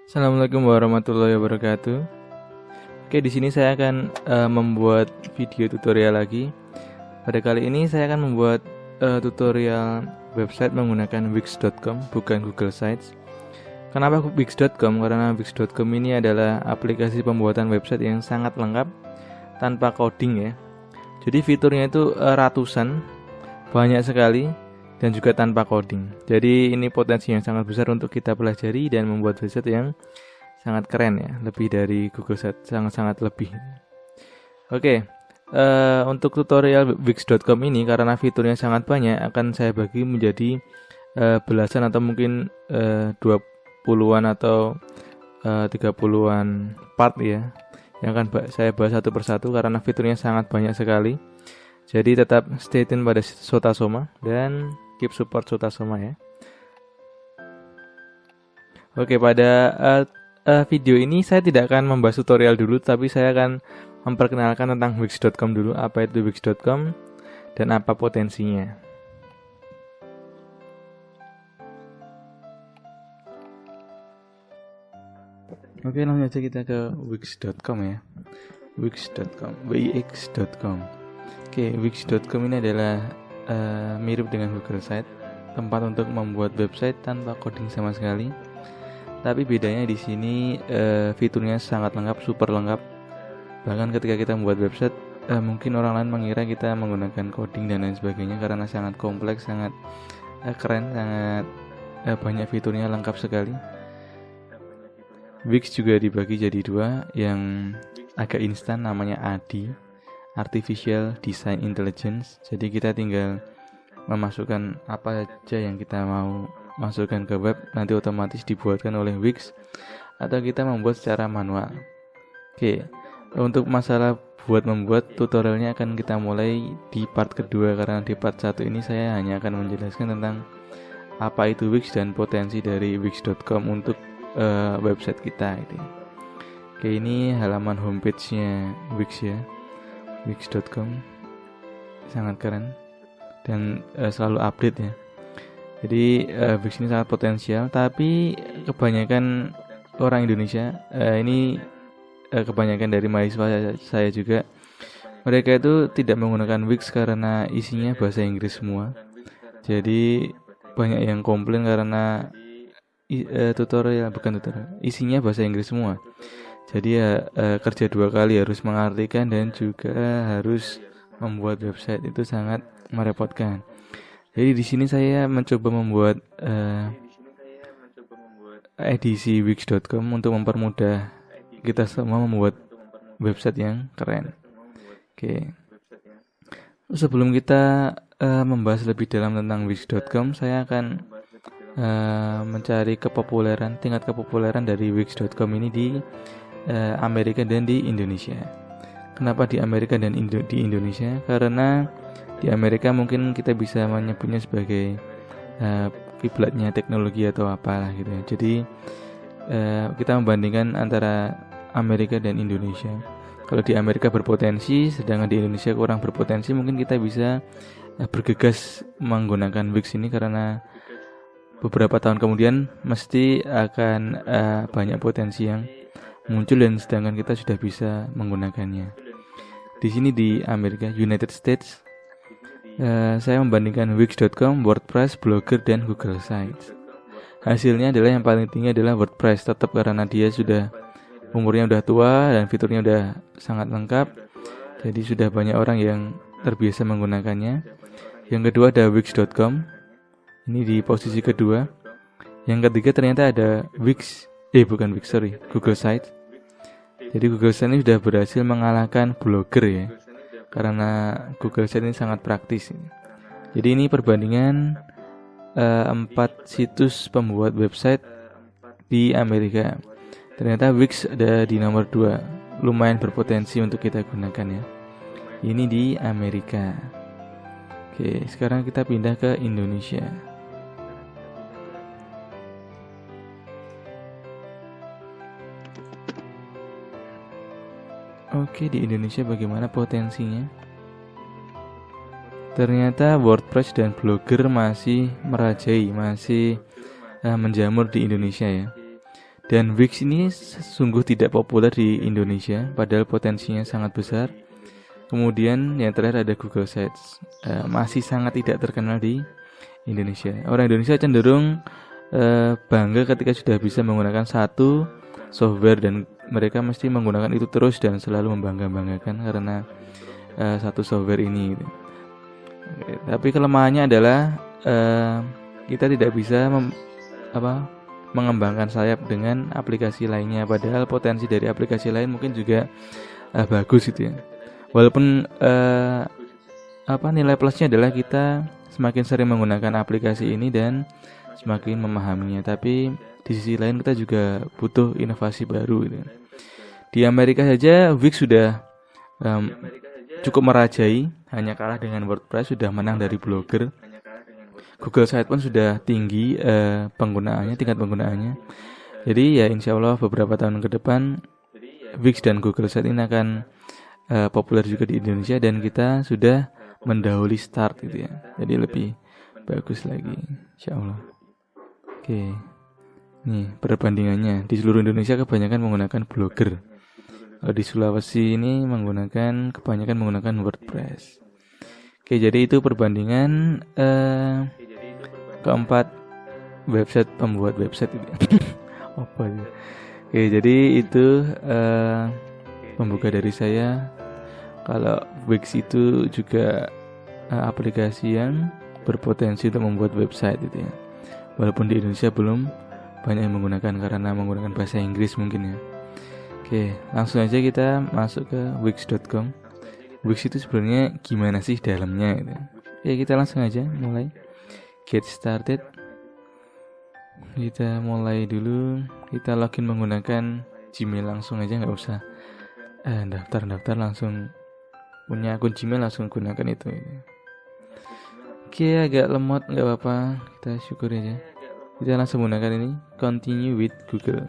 Assalamualaikum warahmatullahi wabarakatuh. Oke, di sini saya akan membuat video tutorial lagi. Pada kali ini saya akan membuat tutorial website menggunakan wix.com, bukan Google Sites. Kenapa wix.com? Karena wix.com ini adalah aplikasi pembuatan website yang sangat lengkap tanpa coding ya. Jadi fiturnya itu ratusan, banyak sekali, dan juga tanpa coding. Jadi ini potensi yang sangat besar untuk kita pelajari dan membuat website yang sangat keren ya, lebih dari Google Sites, sangat-sangat lebih. Oke, untuk tutorial wix.com ini karena fiturnya sangat banyak akan saya bagi menjadi belasan atau mungkin 20-an atau 30-an part ya, yang akan saya bahas satu persatu karena fiturnya sangat banyak sekali. Jadi tetap stay tune pada Sotasoma dan keep support Sotasoma ya. Oke, pada video ini saya tidak akan membahas tutorial dulu, tapi saya akan memperkenalkan tentang wix.com dulu, apa itu wix.com dan apa potensinya. Oke, langsung aja kita ke wix.com ya. wix.com. Oke, wix.com ini adalah mirip dengan Google Site, tempat untuk membuat website tanpa coding sama sekali. Tapi bedanya di sini fiturnya sangat lengkap, super lengkap. Bahkan ketika kita membuat website, mungkin orang lain mengira kita menggunakan coding dan lain sebagainya karena sangat kompleks, sangat keren, sangat banyak fiturnya, lengkap sekali. Wix juga dibagi jadi dua, yang agak instan namanya ADI, Artificial Design Intelligence. Jadi kita tinggal memasukkan apa aja yang kita mau masukkan ke web, nanti otomatis dibuatkan oleh Wix, atau kita membuat secara manual. Oke, untuk masalah membuat tutorialnya akan kita mulai di part kedua, karena di part 1 ini saya hanya akan menjelaskan tentang apa itu Wix dan potensi dari wix.com untuk website kita itu. Oke, ini halaman homepage-nya Wix ya, wix.com, sangat keren dan selalu update ya. Jadi Wix ini sangat potensial, tapi kebanyakan orang Indonesia, ini kebanyakan dari mahasiswa saya juga, mereka itu tidak menggunakan Wix karena isinya bahasa Inggris semua. Jadi banyak yang komplain karena isinya bahasa Inggris semua. Jadi ya kerja dua kali, harus mengartikan dan juga harus membuat website, itu sangat merepotkan. Jadi di sini saya mencoba membuat edisi wix.com untuk mempermudah kita semua membuat website yang keren. Oke. Sebelum kita membahas lebih dalam tentang wix.com, saya akan mencari tingkat kepopuleran dari wix.com ini di Amerika dan di Indonesia. Kenapa di Amerika dan di Indonesia? Karena di Amerika mungkin kita bisa menyebutnya sebagai kiblatnya teknologi atau apalah gitu ya. Jadi kita membandingkan antara Amerika dan Indonesia. Kalau di Amerika berpotensi, sedangkan di Indonesia kurang berpotensi, mungkin kita bisa bergegas menggunakan Wix ini karena beberapa tahun kemudian mesti akan banyak potensi yang muncul, dan sedangkan kita sudah bisa menggunakannya. Di sini di Amerika, United States, saya membandingkan wix.com, WordPress, Blogger, dan Google Sites. Hasilnya adalah yang paling tinggi adalah WordPress, tetap karena dia sudah umurnya udah tua dan fiturnya udah sangat lengkap. Jadi sudah banyak orang yang terbiasa menggunakannya. Yang kedua ada wix.com, ini di posisi kedua. Yang ketiga ternyata ada Google Sites. Jadi Google Sites ini sudah berhasil mengalahkan Blogger ya, karena Google Sites ini sangat praktis. Jadi ini perbandingan 4 situs pembuat website di Amerika. Ternyata Wix ada di nomor 2, lumayan berpotensi untuk kita gunakan ya. Ini di Amerika. Oke, sekarang kita pindah ke Indonesia. Oke, di Indonesia bagaimana potensinya? Ternyata WordPress dan Blogger masih merajai, masih menjamur di Indonesia ya. Dan Wix ini sungguh tidak populer di Indonesia, padahal potensinya sangat besar. Kemudian yang terakhir ada Google Sites, masih sangat tidak terkenal di Indonesia. Orang Indonesia cenderung bangga ketika sudah bisa menggunakan satu software, dan mereka mesti menggunakan itu terus dan selalu membangga-banggakan karena satu software ini. Oke, tapi kelemahannya adalah kita tidak bisa mengembangkan sayap dengan aplikasi lainnya, padahal potensi dari aplikasi lain mungkin juga bagus gitu ya. Walaupun nilai plusnya adalah kita semakin sering menggunakan aplikasi ini dan semakin memahaminya, tapi di sisi lain kita juga butuh inovasi baru gitu. Di Amerika saja Wix sudah cukup merajai, hanya kalah dengan WordPress, sudah menang dari Blogger. Google Site pun sudah tinggi tingkat penggunaannya. Jadi ya insya Allah beberapa tahun ke depan Wix dan Google Site ini akan populer juga di Indonesia, dan kita sudah mendahului start gitu ya. Jadi lebih bagus lagi insya Allah. Oke, nih perbandingannya di seluruh Indonesia kebanyakan menggunakan Blogger. Kalau di Sulawesi ini kebanyakan menggunakan WordPress. Oke, jadi itu perbandingan keempat website pembuat website itu. Apa ya? Oke, jadi itu pembuka dari saya. Kalau Wix itu juga aplikasi yang berpotensi untuk membuat website itu ya. Walaupun di Indonesia belum banyak yang menggunakan karena menggunakan bahasa Inggris mungkin ya. Oke, langsung aja kita masuk ke wix.com. Wix itu sebenarnya gimana sih dalamnya gitu. Oke, kita langsung aja mulai get started. Kita mulai dulu, kita login menggunakan Gmail langsung aja, nggak usah daftar langsung punya akun Gmail langsung gunakan itu. Oke, agak lemot nggak apa-apa, kita syukuri aja. Kita langsung gunakan ini, continue with Google.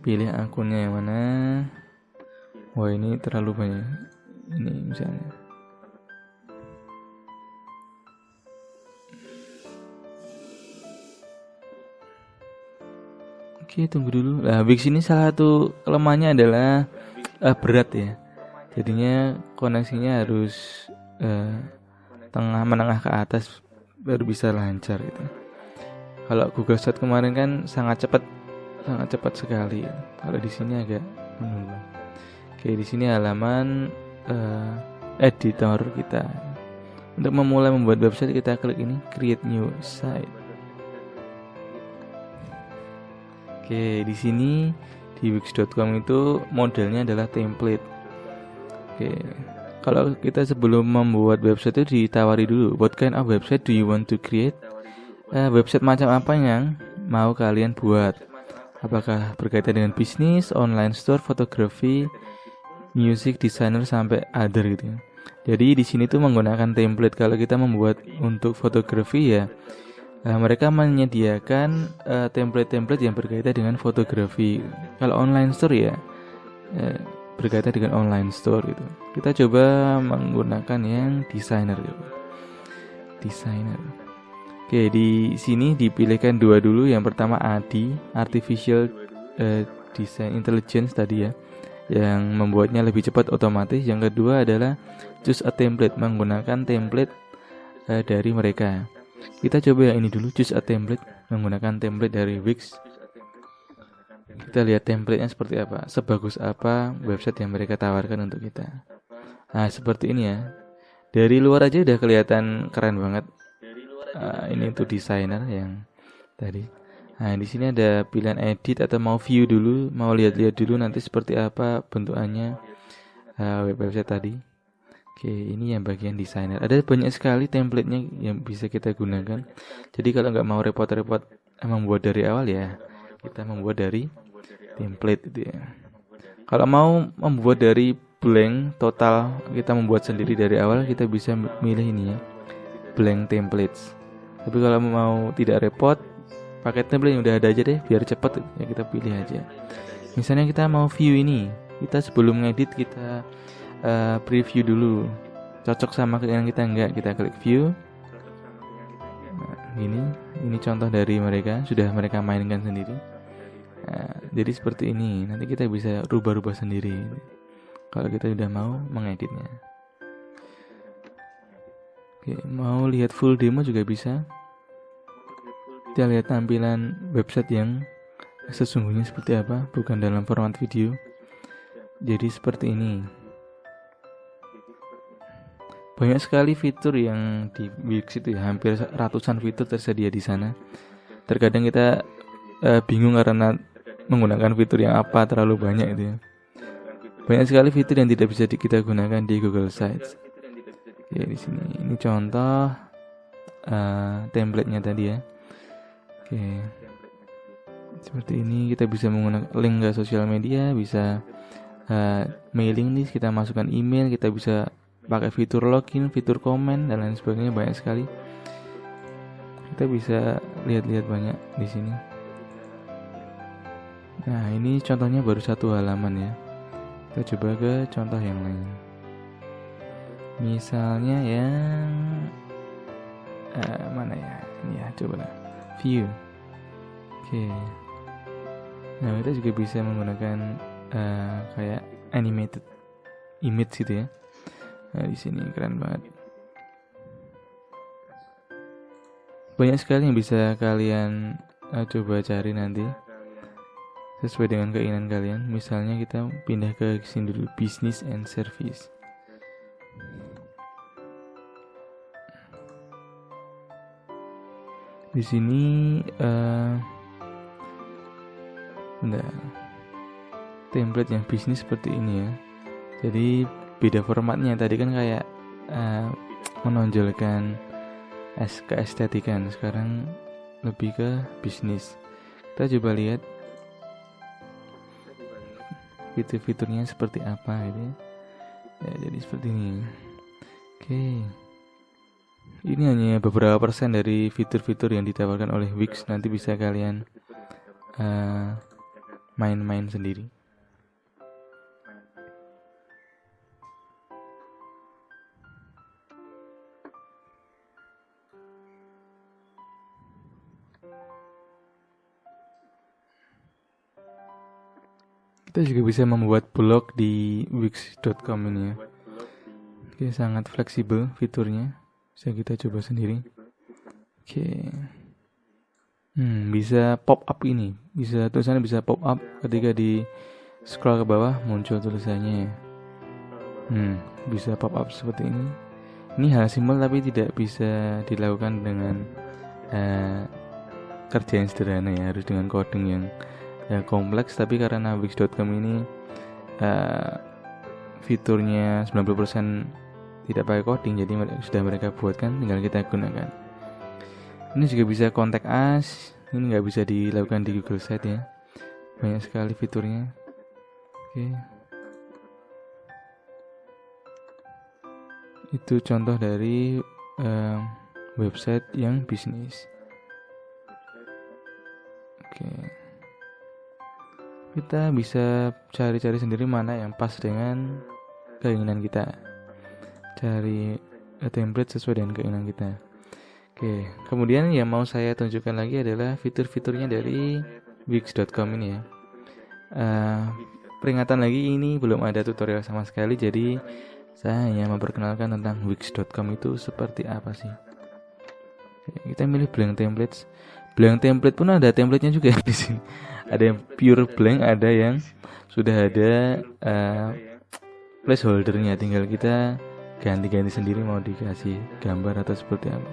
Pilih akunnya yang mana. Wah, ini terlalu banyak. Ini misalnya. Oke, tunggu dulu. Nah, Wix ini salah satu kelemahannya adalah berat ya. Jadinya koneksinya harus menengah ke atas baru bisa lancar gitu. Kalau Google Site kemarin kan sangat cepat sekali. Kalau di sini agak menunggu. Oke, di sini halaman editor kita. Untuk memulai membuat website kita klik ini create new site. Oke, di sini di wix.com itu modelnya adalah template. Oke, kalau kita sebelum membuat website itu ditawari dulu, what kind of website do you want to create? Website macam apa yang mau kalian buat? Apakah berkaitan dengan bisnis, online store, fotografi, music, designer sampai other gitu ya. Jadi di sini tuh menggunakan template. Kalau kita membuat untuk fotografi ya, mereka menyediakan template-template yang berkaitan dengan fotografi. Kalau online store ya berkaitan dengan online store gitu. Kita coba menggunakan yang designer gitu. Designer. Oke, di sini dipilihkan dua dulu. Yang pertama ADI, Artificial Design Intelligence tadi ya, yang membuatnya lebih cepat otomatis. Yang kedua adalah choose a template, menggunakan template dari mereka. Kita coba yang ini dulu, choose a template, menggunakan template dari Wix. Kita lihat templatenya seperti apa, sebagus apa website yang mereka tawarkan untuk kita. Nah, seperti ini ya. Dari luar aja udah kelihatan keren banget. Ini untuk designer yang tadi. Nah, di sini ada pilihan edit atau mau view dulu, mau lihat-lihat dulu nanti seperti apa bentukannya website tadi. Oke, ini yang bagian designer. Ada banyak sekali template-nya yang bisa kita gunakan. Jadi kalau nggak mau repot-repot membuat dari awal ya, kita membuat dari template itu ya. Kalau mau membuat dari blank total, kita membuat sendiri dari awal, kita bisa milih ini ya, blank templates. Tapi kalau mau tidak repot, pakai template yang udah ada aja deh, biar cepat ya, kita pilih aja. Misalnya kita mau view ini, kita sebelum ngedit kita preview dulu, cocok sama yang kita enggak, kita klik view. Nah, ini contoh dari mereka, sudah mereka mainkan sendiri. Nah, jadi seperti ini, nanti kita bisa rubah-rubah sendiri kalau kita sudah mau mengeditnya. Oke, mau lihat full demo juga bisa. Kita lihat tampilan website yang sesungguhnya seperti apa, bukan dalam format video. Jadi seperti ini. Banyak sekali fitur yang di Wix itu ya, hampir ratusan fitur tersedia di sana. Terkadang kita bingung karena menggunakan fitur yang apa, terlalu banyak itu ya. Banyak sekali fitur yang tidak bisa kita gunakan di Google Sites. Ya di sini ini contoh template-nya tadi ya. Oke. Seperti ini kita bisa menggunakan link ke sosial media, bisa mailing list, kita masukkan email, kita bisa pakai fitur login, fitur komen dan lain sebagainya, banyak sekali. Kita bisa lihat-lihat banyak di sini. Nah, ini contohnya baru satu halaman ya. Kita coba ke contoh yang lain. Misalnya yang mana ya? Ini ya, coba lah. View. Oke. Nah, kita juga bisa menggunakan kayak animated image gitu ya. Nah, di sini keren banget. Banyak sekali yang bisa kalian coba cari nanti sesuai dengan keinginan kalian. Misalnya kita pindah ke sini dulu, business and service. Di sini template yang bisnis seperti ini ya. Jadi beda formatnya. Tadi kan kayak menonjolkan keestetikan, sekarang lebih ke bisnis. Kita coba lihat fitur-fiturnya seperti apa gitu ya. Jadi seperti ini. Oke. Ini hanya beberapa persen dari fitur-fitur yang ditawarkan oleh Wix. Nanti bisa kalian main-main sendiri. Kita juga bisa membuat blog di wix.com ini ya. Oke, sangat fleksibel fiturnya. Bisa kita coba sendiri. Oke. Bisa pop up ini. Tulisannya bisa pop up ketika di scroll ke bawah muncul tulisannya. Bisa pop up seperti ini. Ini hal simpel tapi tidak bisa dilakukan dengan kerja yang sederhana ya, harus dengan coding yang kompleks. Tapi karena wix.com ini fiturnya 90% tidak pakai coding, jadi sudah mereka buatkan, tinggal kita gunakan. Ini juga bisa contact us. Ini nggak bisa dilakukan di Google Site ya, banyak sekali fiturnya. Oke. Itu contoh dari website yang bisnis. Oke. Kita bisa cari-cari sendiri mana yang pas dengan keinginan kita. Cari template sesuai dengan keinginan kita. Oke, kemudian yang mau saya tunjukkan lagi adalah fitur-fiturnya dari wix.com ini ya. Peringatan lagi, ini belum ada tutorial sama sekali, jadi saya hanya memperkenalkan tentang wix.com itu seperti apa sih. Oke, kita milih blank templates. Blank template pun ada template-nya juga di sini. Ada yang pure blank, ada yang sudah ada placeholder-nya, tinggal kita ganti-ganti sendiri mau dikasih gambar atau seperti apa.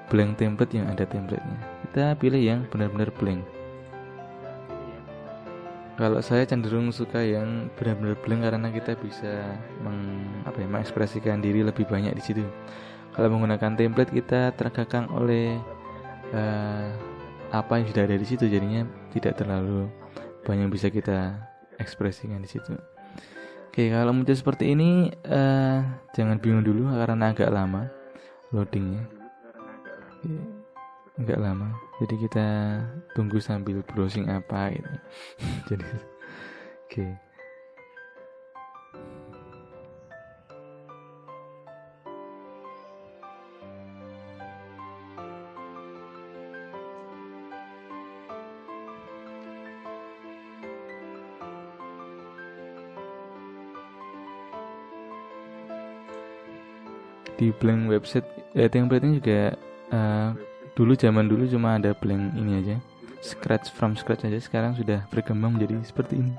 Blank template yang ada template-nya. Kita pilih yang benar-benar blank. Kalau saya cenderung suka yang benar-benar blank karena kita bisa mengekspresikan diri lebih banyak di situ. Kalau menggunakan template kita terkekang oleh apa yang sudah ada di situ, jadinya tidak terlalu banyak yang bisa kita ekspresikan di situ. Oke, kalau muncul seperti ini jangan bingung dulu karena agak lama loadingnya. Agak lama, jadi kita tunggu sambil browsing apa gitu. Jadi oke. di blank website. Template-nya juga zaman dulu cuma ada blank ini aja, from scratch aja. Sekarang sudah berkembang menjadi seperti ini.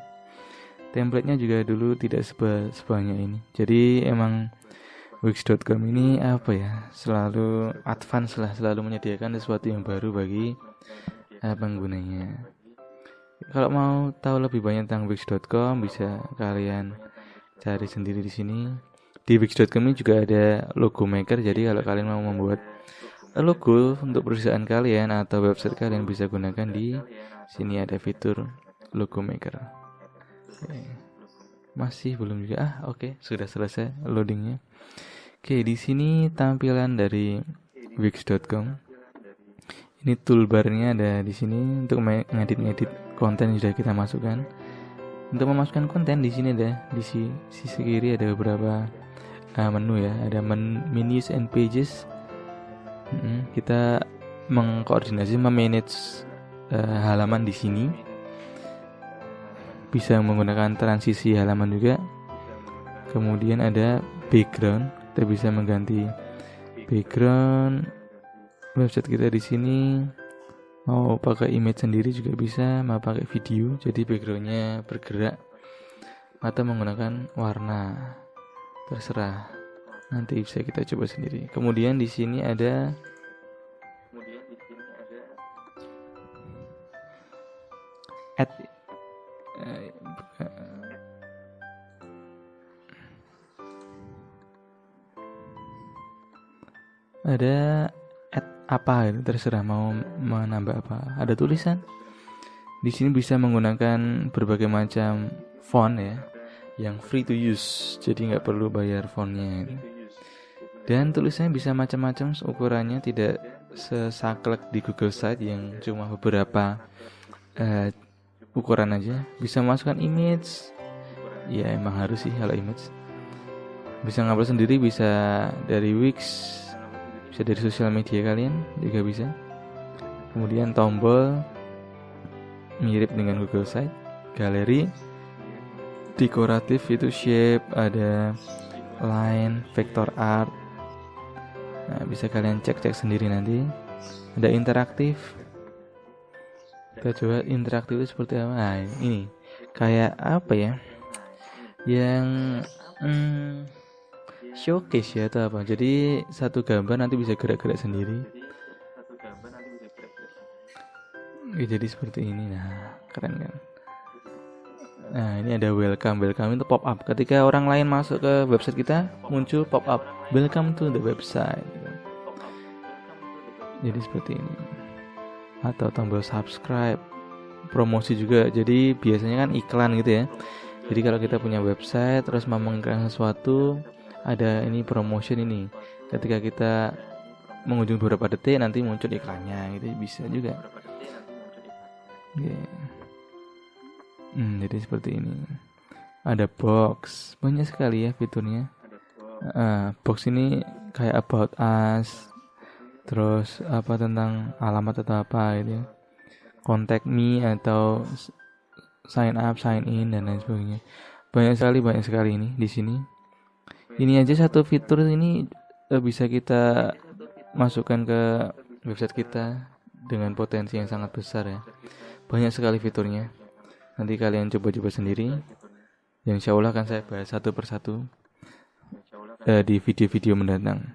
Template-nya juga dulu tidak sebanyak ini. Jadi emang Wix.com ini selalu advance lah, selalu menyediakan sesuatu yang baru bagi penggunanya. Kalau mau tahu lebih banyak tentang Wix.com, bisa kalian cari sendiri di sini. Di Wix.com ini juga ada logo maker. Jadi kalau kalian mau membuat logo untuk perusahaan kalian atau website kalian, bisa gunakan di sini, ada fitur logo maker. Masih belum juga. Oke, sudah selesai loadingnya. Oke, di sini tampilan dari Wix.com. Ini toolbarnya ada di sini untuk ngedit konten yang sudah kita masukkan. Untuk memasukkan konten di sini ada di sisi kiri ada beberapa menu ya. Ada menus and pages. Kita mengkoordinasi, memanage halaman di sini. Bisa menggunakan transisi halaman juga. Kemudian ada background. Kita bisa mengganti background website kita di sini. Mau pakai image sendiri juga bisa, mau pakai video, jadi backgroundnya bergerak, atau menggunakan warna, terserah. Nanti bisa kita coba sendiri. Kemudian di sini ada add ada apa itu, terserah mau menambah apa. Ada tulisan di sini, bisa menggunakan berbagai macam font ya, yang free to use, jadi nggak perlu bayar fontnya. Dan tulisannya bisa macam-macam, ukurannya tidak sesaklek di Google Site yang cuma beberapa ukuran aja. Bisa masukkan image, ya emang harus sih kalau image. Bisa ngupload sendiri, bisa dari Wix, bisa dari sosial media kalian juga bisa. Kemudian tombol mirip dengan Google Site. Galeri, dekoratif itu shape, ada line, vector art. Nah, bisa kalian cek sendiri nanti. Ada interaktif. Kita coba interaktif itu seperti apa. Nah, ini kayak apa ya, yang showcase ya atau apa. Jadi satu gambar nanti bisa gerak-gerak sendiri. Jadi seperti ini. Nah, keren kan. Nah, ini ada welcome itu pop up. Ketika orang lain masuk ke website kita, muncul pop up welcome to the website. Jadi seperti ini. Atau tombol subscribe, promosi juga. Jadi biasanya kan iklan gitu ya. Jadi kalau kita punya website terus mau mengiklan sesuatu, ada ini promotion ini. Ketika kita mengunjungi beberapa detik, nanti muncul iklannya, gitu bisa juga. Jadi seperti ini. Ada box, banyak sekali ya fiturnya. Box ini kayak about us, terus apa tentang alamat atau apa gitu ya. Contact me atau sign up, sign in dan lain sebagainya. Banyak sekali ini di sini. Ini aja satu fitur ini bisa kita masukkan ke website kita dengan potensi yang sangat besar ya. Banyak sekali fiturnya. Nanti kalian coba-coba sendiri. Yang insya Allah akan saya bahas satu persatu di video-video mendatang.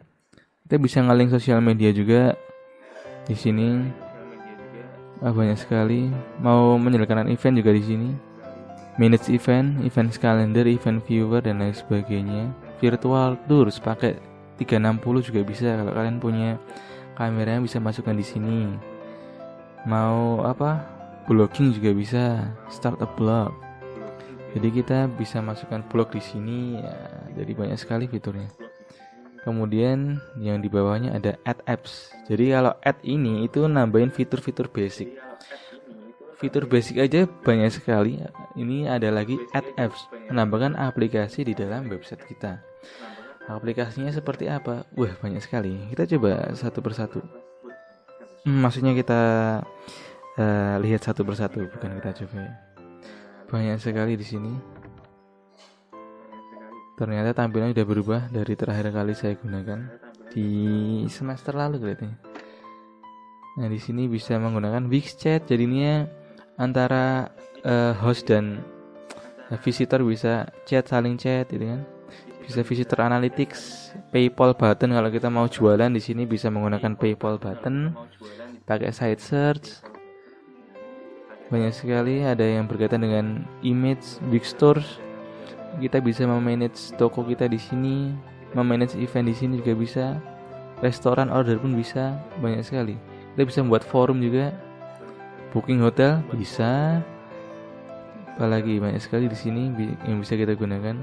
Kita bisa ngalink sosial media juga di sini. Banyak sekali. Mau menyelenggarakan event juga di sini. Manage event calendar, event viewer dan lain sebagainya. Virtual tours pakai 360 juga bisa. Kalau kalian punya kameranya bisa masukkan di sini. Mau apa? Blogging juga bisa. Start a blog. Jadi kita bisa masukkan blog di sini ya. Jadi banyak sekali fiturnya. Kemudian yang di bawahnya ada add apps. Jadi kalau add ini itu nambahin fitur-fitur basic. Fitur basic aja banyak sekali. Ini ada lagi add apps, menambahkan aplikasi di dalam website kita. Aplikasinya seperti apa? Wah, banyak sekali. Kita coba satu persatu. Maksudnya kita lihat satu persatu, bukan kita coba. Banyak sekali di sini. Ternyata tampilannya udah berubah dari terakhir kali saya gunakan di semester lalu kelihatannya. Nah, di sini bisa menggunakan Wix Chat. Jadinya antara host dan visitor bisa saling chat gitu kan. Bisa visitor analytics, PayPal button kalau kita mau jualan di sini bisa menggunakan PayPal button, pakai site search. Banyak sekali, ada yang berkaitan dengan image, Wix Stores. Kita bisa memanage toko kita di sini, memanage event di sini juga bisa, restoran order pun bisa, banyak sekali. Kita bisa membuat forum juga, booking hotel bisa, apalagi banyak sekali di sini yang bisa kita gunakan.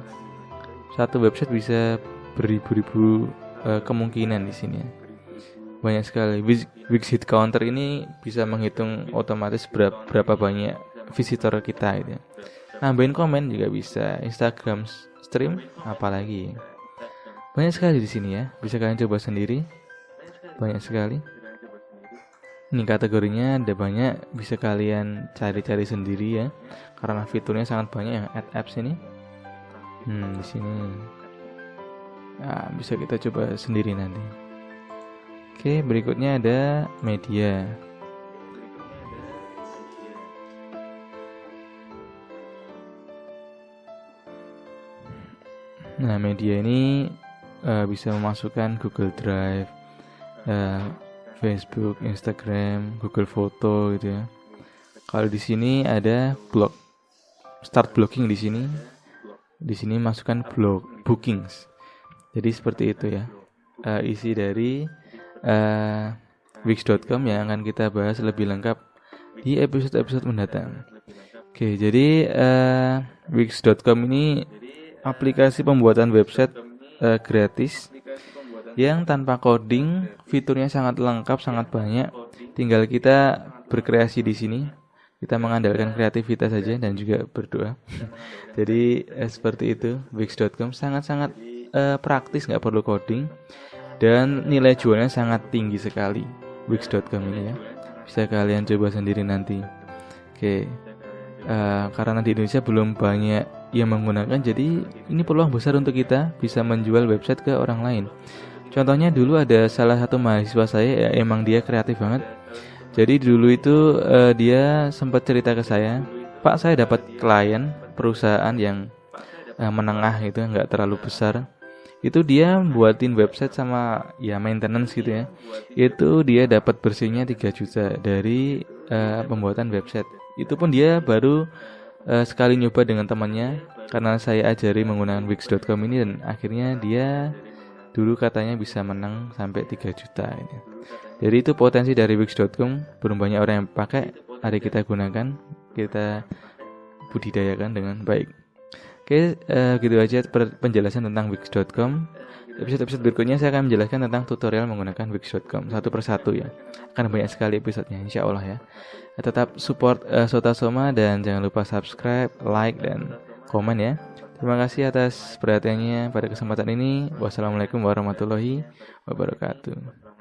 Satu website bisa beribu-ribu kemungkinan di sini. Banyak sekali. Wix Hit Counter ini bisa menghitung otomatis berapa banyak visitor kita gitu. Nambahin komen juga bisa, Instagram stream apalagi. Banyak sekali di sini ya, bisa kalian coba sendiri. Banyak sekali. Ini kategorinya ada banyak, bisa kalian cari-cari sendiri ya. Karena fiturnya sangat banyak yang add apps ini. Di sini. Nah, bisa kita coba sendiri nanti. Oke, berikutnya ada media. Nah, media ini bisa memasukkan Google Drive, Facebook, Instagram, Google Foto gitu ya. Kalau di sini ada blog, start blogging di sini. Di sini masukkan blog bookings. Jadi seperti itu ya. Isi dari Wix.com yang akan kita bahas lebih lengkap di episode-episode mendatang. Oke, jadi Wix.com ini aplikasi pembuatan website gratis yang tanpa coding, fiturnya sangat lengkap, sangat banyak. Tinggal kita berkreasi di sini. Kita mengandalkan kreativitas saja dan juga berdoa. Jadi seperti itu, Wix.com sangat-sangat praktis, nggak perlu coding, dan nilai jualnya sangat tinggi sekali. Wix.com ini ya, bisa kalian coba sendiri nanti. Oke. Karena di Indonesia belum banyak yang menggunakan, jadi ini peluang besar untuk kita bisa menjual website ke orang lain. Contohnya dulu ada salah satu mahasiswa saya ya, emang dia kreatif banget. Jadi dulu itu dia sempat cerita ke saya, Pak, saya dapat klien perusahaan yang menengah itu, nggak terlalu besar. Itu dia buatin website sama ya maintenance gitu ya. Itu dia dapat bersihnya 3 juta dari pembuatan website. Itu pun dia baru sekali nyoba dengan temannya, karena saya ajari menggunakan Wix.com ini, dan akhirnya dia dulu katanya bisa menang sampai 3 juta ini. Jadi itu potensi dari Wix.com, belum banyak orang yang pakai, mari kita gunakan, kita budidayakan dengan baik. Oke, gitu aja penjelasan tentang Wix.com. Episode-episode berikutnya saya akan menjelaskan tentang tutorial menggunakan Wix.com satu persatu ya. Akan banyak sekali episodenya, insya Allah ya. Tetap support Sota Soma dan jangan lupa subscribe, like, dan komen ya. Terima kasih atas perhatiannya pada kesempatan ini. Wassalamualaikum warahmatullahi wabarakatuh.